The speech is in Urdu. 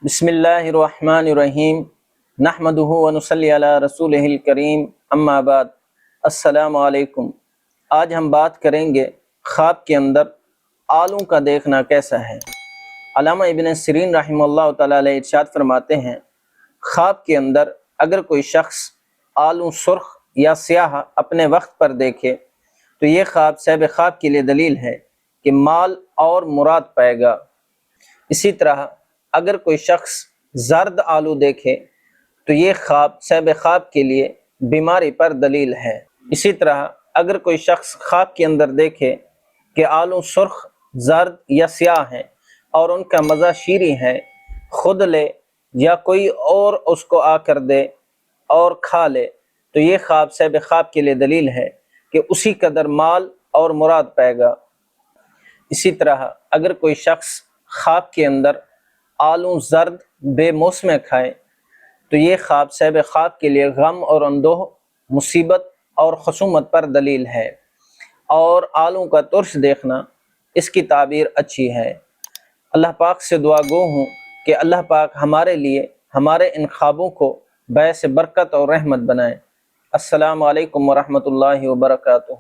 بسم اللہ الرحمن الرحیم نحمدہ ونصلی علی رسولہ الکریم اما بعد السلام علیکم۔ آج ہم بات کریں گے خواب کے اندر آلوں کا دیکھنا کیسا ہے۔ علامہ ابن سیرین رحمہ اللہ تعالیٰ علیہ ارشاد فرماتے ہیں، خواب کے اندر اگر کوئی شخص آلوں سرخ یا سیاہ اپنے وقت پر دیکھے تو یہ خواب صاحب خواب کے لیے دلیل ہے کہ مال اور مراد پائے گا۔ اسی طرح اگر کوئی شخص زرد آلو دیکھے تو یہ خواب صاحب خواب کے لیے بیماری پر دلیل ہے۔ اسی طرح اگر کوئی شخص خواب کے اندر دیکھے کہ آلو سرخ، زرد یا سیاہ ہیں اور ان کا مزہ شیریں ہے، خود لے یا کوئی اور اس کو آ کر دے اور کھا لے تو یہ خواب صاحب خواب کے لیے دلیل ہے کہ اسی قدر مال اور مراد پائے گا۔ اسی طرح اگر کوئی شخص خواب کے اندر آلوں زرد بے موسم کھائے تو یہ خواب صاحب خواب کے لیے غم اور اندوہ، مصیبت اور خصومت پر دلیل ہے، اور آلوں کا ترش دیکھنا اس کی تعبیر اچھی ہے۔ اللہ پاک سے دعا گو ہوں کہ اللہ پاک ہمارے لیے ہمارے ان خوابوں کو باعث برکت اور رحمت بنائے۔ السلام علیکم ورحمۃ اللہ وبرکاتہ۔